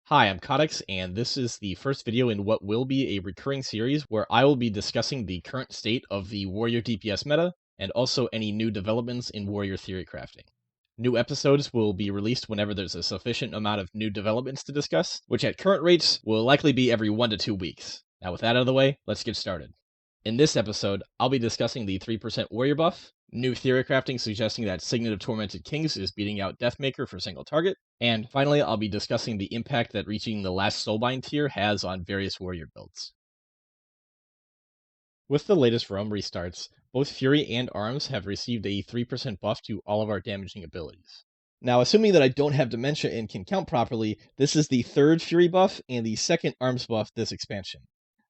Hi, I'm Cautex, and this is the first video in what will be a recurring series where I will be discussing the current state of the Warrior DPS meta, and also any new developments in Warrior Theorycrafting. New episodes will be released whenever there's a sufficient amount of new developments to discuss, which at current rates will likely be every 1 to 2 weeks. Now with that out of the way, let's get started. In this episode, I'll be discussing the 3% Warrior buff, new Theorycrafting suggesting that Signet of Tormented Kings is beating out Deathmaker for single target, and finally I'll be discussing the impact that reaching the last soulbind tier has on various warrior builds. With the latest realm restarts, both Fury and Arms have received a 3% buff to all of our damaging abilities. Now, assuming that I don't have Dementia and can count properly, this is the third Fury buff and the second Arms buff this expansion.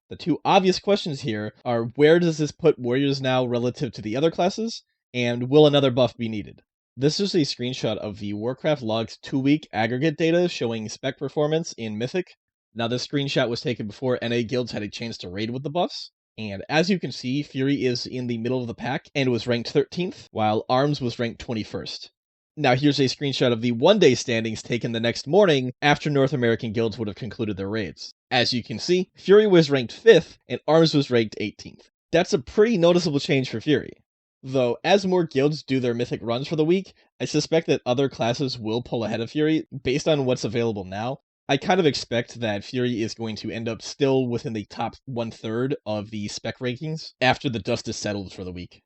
The two obvious questions here are, where does this put warriors now relative to the other classes, and will another buff be needed? This is a screenshot of the Warcraft Logs 2-week aggregate data showing spec performance in Mythic. Now this screenshot was taken before NA guilds had a chance to raid with the buffs, and as you can see, Fury is in the middle of the pack and was ranked 13th, while Arms was ranked 21st. Now here's a screenshot of the one-day standings taken the next morning after North American guilds would have concluded their raids. As you can see, Fury was ranked 5th and Arms was ranked 18th. That's a pretty noticeable change for Fury. Though, as more guilds do their Mythic runs for the week, I suspect that other classes will pull ahead of Fury based on what's available now. I kind of expect that Fury is going to end up still within the top 1/3 of the spec rankings after the dust is settled for the week.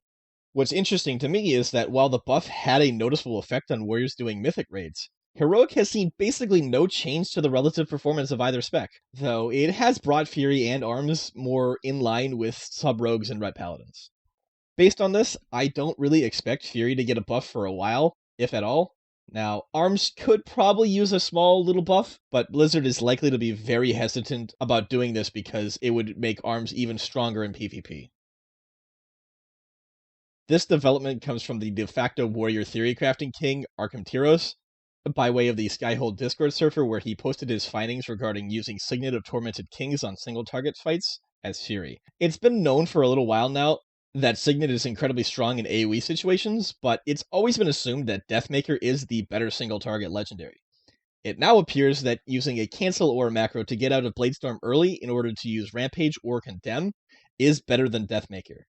What's interesting to me is that while the buff had a noticeable effect on warriors doing Mythic raids, Heroic has seen basically no change to the relative performance of either spec, though it has brought Fury and Arms more in line with sub-rogues and Ret Paladins. Based on this, I don't really expect Fury to get a buff for a while, if at all. Now, Arms could probably use a small little buff, but Blizzard is likely to be very hesitant about doing this because it would make Arms even stronger in PvP. This development comes from the de facto Warrior Theorycrafting king, Arkham by way of the Skyhold Discord server where he posted his findings regarding using Signet of Tormented Kings on single target fights as Fury. It's been known for a little while now that Signet is incredibly strong in AoE situations, but it's always been assumed that Deathmaker is the better single target legendary. It now appears that using a cancel or macro to get out of Bladestorm early in order to use Rampage or Condemn is better than Deathmaker.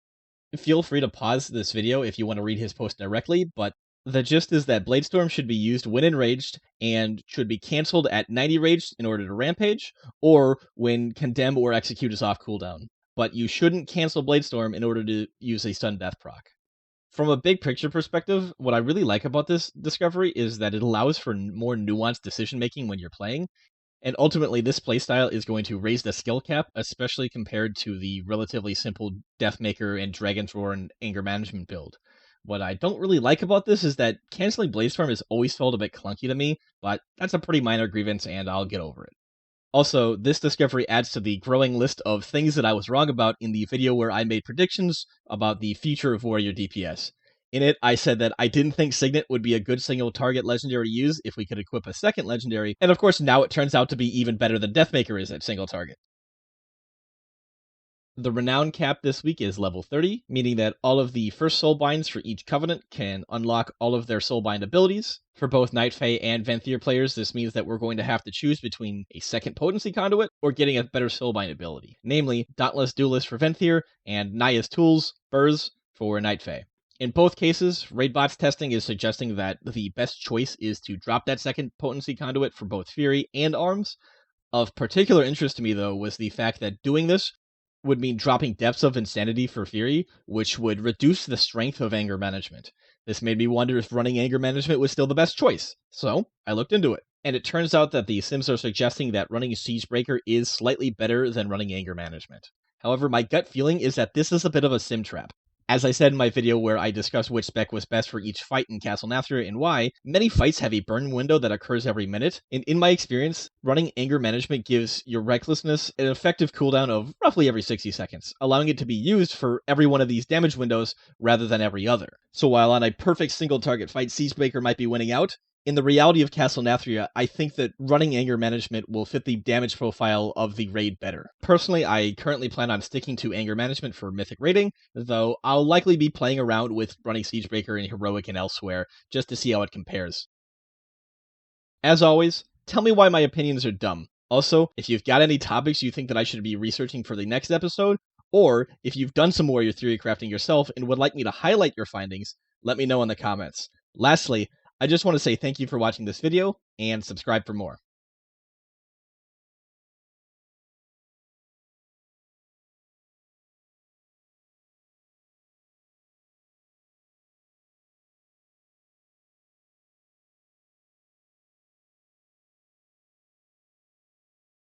Feel free to pause this video if you want to read his post directly, but the gist is that Bladestorm should be used when enraged and should be cancelled at 90 raged in order to Rampage, or when Condemn or Execute is off cooldown. But you shouldn't cancel Bladestorm in order to use a stun death proc. From a big picture perspective, what I really like about this discovery is that it allows for more nuanced decision making when you're playing, and ultimately this playstyle is going to raise the skill cap, especially compared to the relatively simple Deathmaker and Dragon's Roar and Anger Management build. What I don't really like about this is that canceling Bladestorm has always felt a bit clunky to me, but that's a pretty minor grievance and I'll get over it. Also, this discovery adds to the growing list of things that I was wrong about in the video where I made predictions about the future of Warrior DPS. In it, I said that I didn't think Signet would be a good single target legendary to use if we could equip a second legendary, and of course now it turns out to be even better than Deathmaker is at single target. The Renown cap this week is level 30, meaning that all of the first soulbinds for each covenant can unlock all of their soulbind abilities. For both Night Fae and Venthyr players, this means that we're going to have to choose between a second potency conduit or getting a better soulbind ability, namely Dauntless Duelist for Venthyr and Naya's Tools, Burrs, for Night Fae. In both cases, Raidbots testing is suggesting that the best choice is to drop that second potency conduit for both Fury and Arms. Of particular interest to me, though, was the fact that doing this would mean dropping Depths of Insanity for Fury, which would reduce the strength of Anger Management. This made me wonder if running Anger Management was still the best choice, so I looked into it. And it turns out that the sims are suggesting that running Siegebreaker is slightly better than running Anger Management. However, my gut feeling is that this is a bit of a sim trap. As I said in my video where I discussed which spec was best for each fight in Castle Nathria and why, many fights have a burn window that occurs every minute, and in my experience, running Anger Management gives your Recklessness an effective cooldown of roughly every 60 seconds, allowing it to be used for every one of these damage windows rather than every other. So while on a perfect single target fight, Siegebreaker might be winning out, in the reality of Castle Nathria, I think that running Anger Management will fit the damage profile of the raid better. Personally, I currently plan on sticking to Anger Management for Mythic raiding, though I'll likely be playing around with running Siegebreaker in Heroic and elsewhere, just to see how it compares. As always, tell me why my opinions are dumb. Also, if you've got any topics you think that I should be researching for the next episode, or if you've done some warrior theory crafting yourself and would like me to highlight your findings, let me know in the comments. Lastly, I just want to say thank you for watching this video, and subscribe for more.